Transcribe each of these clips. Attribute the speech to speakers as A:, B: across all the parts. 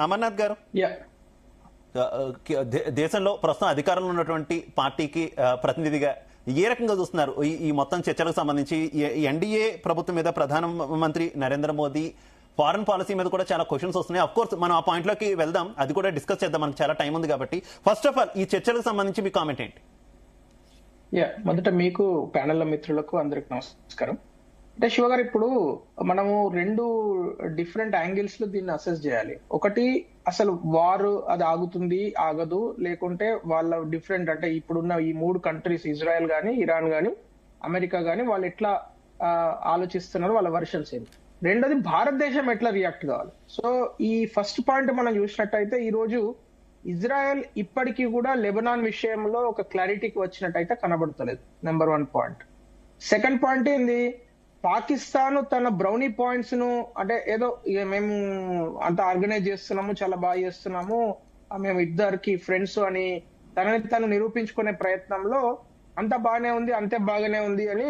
A: అమర్నాథ్ గారు దేశంలో ప్రస్తుతం అధికారంలో ఉన్నటువంటి పార్టీకి ప్రతినిధిగా ఏ రకంగా చూస్తున్నారు ఈ మొత్తం చర్చలకు సంబంధించి? ఎన్డీఏ ప్రభుత్వం మీద ప్రధానమంత్రి నరేంద్ర మోదీ ఫారెన్ పాలసీ మీద కూడా చాలా క్వశ్చన్స్ వస్తున్నాయి. అఫ్ కోర్స్ మనం ఆ పాయింట్ లోకి వెళ్దాం, అది కూడా డిస్కస్ చేద్దాం, మనకు చాలా టైం ఉంది కాబట్టి. ఫస్ట్ ఆఫ్ ఆల్ ఈ చర్చలకు సంబంధించి మీ కామెంట్ ఏంటి?
B: మొదట మీకు ప్యానెల్ మిత్రులకు అందరికి నమస్కారం. అంటే శివ గారు, ఇప్పుడు మనము రెండు డిఫరెంట్ యాంగిల్స్ లో దీన్ని అసెస్ చేయాలి. ఒకటి, అసలు వారు అది ఆగుతుంది ఆగదు, లేకుంటే వాళ్ళ డిఫరెంట్ అంటే ఇప్పుడున్న ఈ మూడు కంట్రీస్ ఇజ్రాయెల్ గానీ, ఇరాన్ గానీ, అమెరికా గానీ వాళ్ళు ఎట్లా ఆలోచిస్తున్నారు, వాళ్ళ వర్షన్స్ ఏంటి. రెండోది, భారతదేశం ఎట్లా రియాక్ట్ కావాలి. సో ఈ ఫస్ట్ పాయింట్ మనం చూసినట్టయితే ఈ రోజు ఇజ్రాయెల్ ఇప్పటికీ కూడా లెబనాన్ విషయంలో ఒక క్లారిటీకి వచ్చినట్టయితే కనబడతలేదు. Number 1 point. సెకండ్ పాయింట్ ఏంది, పాకిస్తాన్ తన బ్రౌనీ పాయింట్స్ ను అంటే ఏదో మేము అంత ఆర్గనైజ్ చేస్తున్నాము, చాలా బాగా చేస్తున్నాము, మేము ఇద్దరికి ఫ్రెండ్స్ అని తనని తను నిరూపించుకునే ప్రయత్నంలో అంత బాగానే ఉంది, అంతే బాగానే ఉంది అని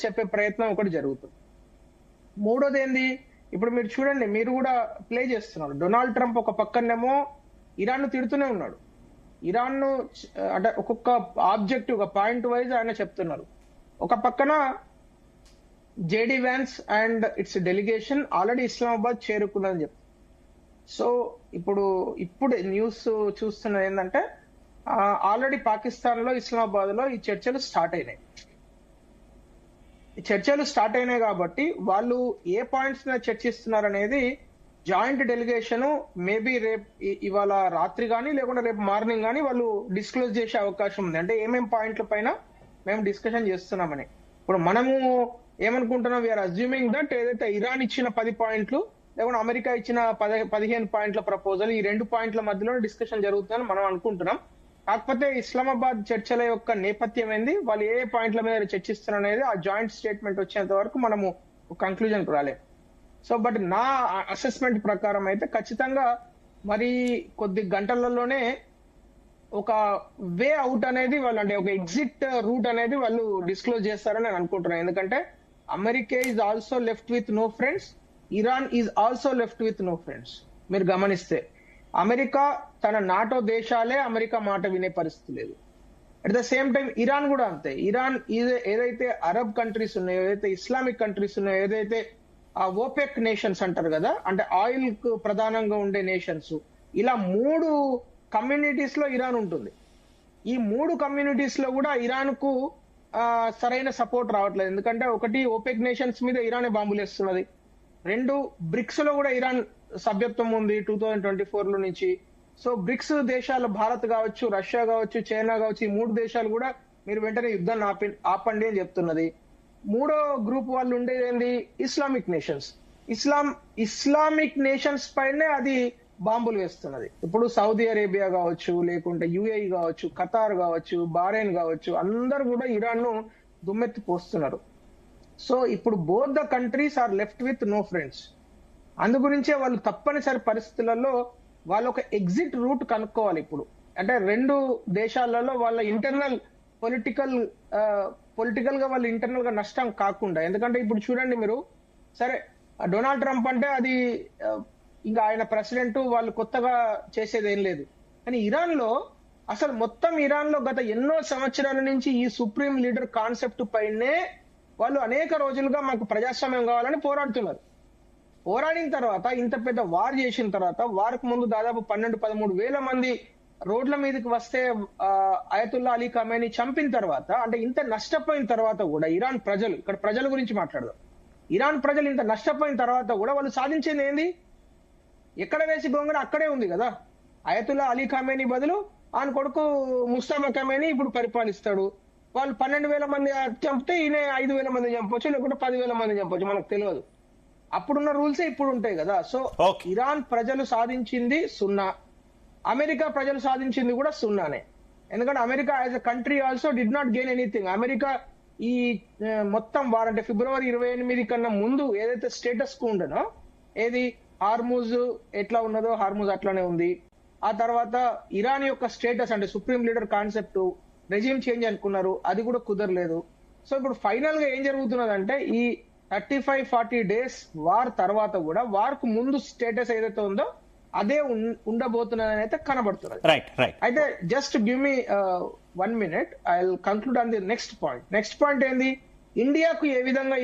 B: చెప్పే ప్రయత్నం ఒకటి జరుగుతుంది. మూడోది ఏంది, ఇప్పుడు మీరు చూడండి, మీరు కూడా ప్లే చేస్తున్నారు. డొనాల్డ్ ట్రంప్ ఒక పక్కనేమో ఇరాన్ ను తిడుతూనే ఉన్నాడు. ఇరాన్ ను అంటే ఒక్కొక్క ఆబ్జెక్టివ్ ఒక పాయింట్ వైజ్ ఆయన చెప్తున్నారు. ఒక పక్కన JD Vance and its delegation already Islamabad చేరుకున్నదని చెప్తారు. సో ఇప్పుడు న్యూస్ చూస్తున్నది ఏంటంటే ఆల్రెడీ పాకిస్తాన్ లో ఇస్లామాబాద్ లో ఈ చర్చలు స్టార్ట్ అయినాయి. కాబట్టి వాళ్ళు ఏ పాయింట్స్ మీద చర్చిస్తున్నారు అనేది జాయింట్ డెలిగేషన్ మేబీ రేపు ఇవాళ రాత్రి కానీ లేకుంటే రేపు మార్నింగ్ కానీ వాళ్ళు డిస్క్లోజ్ చేసే అవకాశం ఉంది. అంటే ఏమేం పాయింట్ల పైన మేము డిస్కషన్ చేస్తున్నామని. ఇప్పుడు మనము ఏమనుకుంటున్నాం, వీఆర్ అజ్యూమింగ్ దట్ ఏదైతే ఇరాన్ ఇచ్చిన 10 పాయింట్లు లేకుంటే అమెరికా ఇచ్చిన 15 పాయింట్ల ప్రపోజల్, ఈ 2 పాయింట్ల మధ్యలో డిస్కషన్ జరుగుతుందని మనం అనుకుంటున్నాం. కాకపోతే ఇస్లామాబాద్ చర్చల యొక్క నేపథ్యం ఏంది, వాళ్ళు ఏ పాయింట్ల మీద చర్చిస్తున్నారు అనేది ఆ జాయింట్ స్టేట్మెంట్ వచ్చేంత వరకు మనము కంక్లూజన్ రాలేము. సో బట్ నా అసెస్మెంట్ ప్రకారం అయితే ఖచ్చితంగా మరి కొద్ది గంటలలోనే ఒక వే అవుట్ అనేది వాళ్ళు, అంటే ఒక ఎగ్జిట్ రూట్ అనేది వాళ్ళు డిస్క్లోజ్ చేస్తారని నేను అనుకుంటున్నాను. ఎందుకంటే America is also left with no friends, Iran is also left with no friends. మీరు గమనిస్తే అమెరికా తన నాటో దేశాలే అమెరికా మాట వినే పరిస్థితి లేదు. At the same time Iran కూడా అంతే. ఇరాన్ ఏదైతే అరబ్ కంట్రీస్ ఉన్నాయో, ఏదైతే ఇస్లామిక్ కంట్రీస్ ఉన్నాయో, ఏదైతే ఆ ఓపెక్ నేషన్స్ అంటారు కదా, అంటే ఆయిల్ కు ప్రధానంగా ఉండే నేషన్స్, ఇలా 3 కమ్యూనిటీస్ లో ఇరాన్ ఉంటుంది. ఈ 3 కమ్యూనిటీస్ లో కూడా ఇరాన్ కు సరైన సపోర్ట్ రావట్లేదు. ఎందుకంటే ఒకటి, ఓపెక్ నేషన్స్ మీద ఇరానే బాంబులు వేస్తున్నది. 2, బ్రిక్స్ లో కూడా ఇరాన్ సభ్యత్వం ఉంది 2024 లో నుంచి. సో బ్రిక్స్ దేశాలు భారత్ కావచ్చు, రష్యా కావచ్చు, చైనా కావచ్చు, ఈ 3 దేశాలు కూడా మీరు వెంటనే యుద్ధాన్ని ఆపండి అని చెప్తున్నది. 3వ గ్రూప్ వాళ్ళు ఉండేది ఏంది, ఇస్లామిక్ నేషన్స్. ఇస్లామిక్ నేషన్స్ పైనే అది బాంబులు వేస్తున్నది. ఇప్పుడు సౌదీ అరేబియా కావచ్చు, లేకుంటే యుఏఈ కావచ్చు, ఖతార్ కావచ్చు, బహ్రెయిన్ కావచ్చు, అందరు కూడా ఇరాన్ ను దుమ్మెత్తి పోస్తున్నారు. సో ఇప్పుడు both the countries are left with no friends. అందు గురించే వాళ్ళు తప్పనిసరి పరిస్థితులలో వాళ్ళు ఒక ఎగ్జిట్ రూట్ కనుక్కోవాలి. ఇప్పుడు అంటే 2 దేశాలలో వాళ్ళ ఇంటర్నల్ పొలిటికల్ గా వాళ్ళు ఇంటర్నల్ గా నష్టం కాకుండా. ఎందుకంటే ఇప్పుడు చూడండి మీరు, సరే డొనాల్డ్ ట్రంప్ అంటే అది ఇంకా ఆయన ప్రెసిడెంట్, వాళ్ళు కొత్తగా చేసేది ఏం లేదు. కానీ ఇరాన్ లో అసలు మొత్తం ఇరాన్ లో గత ఎన్నో సంవత్సరాల నుంచి ఈ సుప్రీం లీడర్ కాన్సెప్ట్ పైనే వాళ్ళు అనేక రోజులుగా మాకు ప్రజాస్వామ్యం కావాలని పోరాడుతున్నారు. పోరాడిన తర్వాత, ఇంత పెద్ద వార్ చేసిన తర్వాత, వారికి ముందు దాదాపు 12-13 వేల మంది రోడ్ల మీదకి వస్తే అయతుల్లా అలీ ఖమేనీ చంపిన తర్వాత, అంటే ఇంత నష్టపోయిన తర్వాత కూడా ఇరాన్ ప్రజలు, ఇక్కడ ప్రజల గురించి మాట్లాడదాం, ఇరాన్ ప్రజలు ఇంత నష్టపోయిన తర్వాత కూడా వాళ్ళు సాధించేది ఏంది? ఎక్కడ వేసి గొంగడ అక్కడే ఉంది కదా. అయతుల్లా అలీ ఖమేనీ బదులు ఆయన కొడుకు ముస్తఫా ఖమేనీ ఇప్పుడు పరిపాలిస్తాడు. వాళ్ళు 12,000 మంది చంపితే ఈయన 5,000 మంది చంపొచ్చు, లేకుంటే 10,000 మంది చంపొచ్చు, మనకు తెలియదు. అప్పుడున్న రూల్సే ఇప్పుడు ఉంటాయి కదా. సో ఇరాన్ ప్రజలు సాధించింది 0, అమెరికా ప్రజలు సాధించింది కూడా 0నే. ఎందుకంటే America as a country also did not gain anything. America ఈ మొత్తం వారంటే ఫిబ్రవరి 28 కన్నా ముందు ఏదైతే స్టేటస్ కు ఉండనో, ఏది హార్మూజ్ ఎట్లా ఉన్నదో హార్మూజ్ అట్లానే ఉంది. ఆ తర్వాత ఇరాన్ యొక్క స్టేటస్ అంటే supreme leader concept resume change అనుకున్నారు, అది కూడా కుదరలేదు. సో ఇప్పుడు ఫైనల్ గా ఏం జరుగుతున్నదంటే ఈ 35-40 days వార్ తర్వాత కూడా వార్ కు ముందు స్టేటస్ ఏదైతే ఉందో అదే ఉండబోతున్నదని అయితే కనబడుతున్నది.
A: రైట్
B: అయితే just give me 1 minute, I will conclude on the next point ఏంది, ఇండియాకు ఏ విధంగా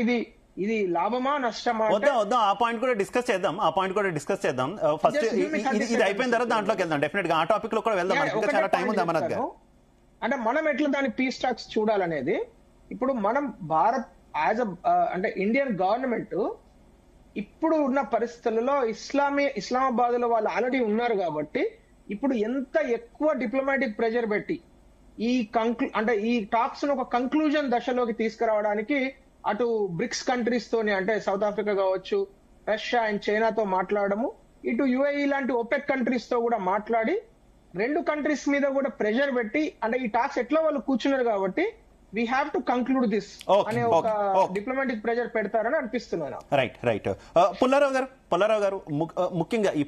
B: ఇది లాభమా నష్టమా?
A: వద్దాం ఆ పాయింట్ కూడా డిస్కస్ చేద్దాం. ఫస్ట్ ఇది అయిపోయిన తర్వాత దాంట్లోకి వెళ్దాం. డెఫినెట్ గా ఆ టాపిక్ లో కూడా వెళ్దాం. ఇంకా చాలా టైం ఉంది అమర్నాథ్ గారు.
B: అంటే మనం ఎట్లా దాని పీస్ టాక్స్ చూడాలనేది, ఇప్పుడు మనం భారత్ అంటే ఇండియన్ గవర్నమెంట్ ఇప్పుడు ఉన్న పరిస్థితులలో ఇస్లామాబాద్ లో వాళ్ళు ఆల్రెడీ ఉన్నారు కాబట్టి ఇప్పుడు ఎంత ఎక్కువ డిప్లొమాటిక్ ప్రెషర్ పెట్టి ఈ టాక్స్ ను ఒక కంక్లూజన్ దశలోకి తీసుకురావడానికి అటు బ్రిక్స్ కంట్రీస్ తోని, అంటే సౌత్ ఆఫ్రికా కావచ్చు, రష్యా అండ్ చైనాతో మాట్లాడము, ఇటు యుఏఈ లాంటి ఒపెక్ కంట్రీస్ తో కూడా మాట్లాడి 2 కంట్రీస్ మీద కూడా ప్రెషర్ పెట్టి, అంటే ఈ టాక్స్ ఎట్లా వాళ్ళు కూర్చున్నారు కాబట్టి we have to conclude this అనే ఒక డిప్లొమాటిక్ ప్రెషర్ పెడతారని అనిపిస్తున్నాను.
A: రైట్ పుల్లారావు గారు ముఖ్యంగా ఈ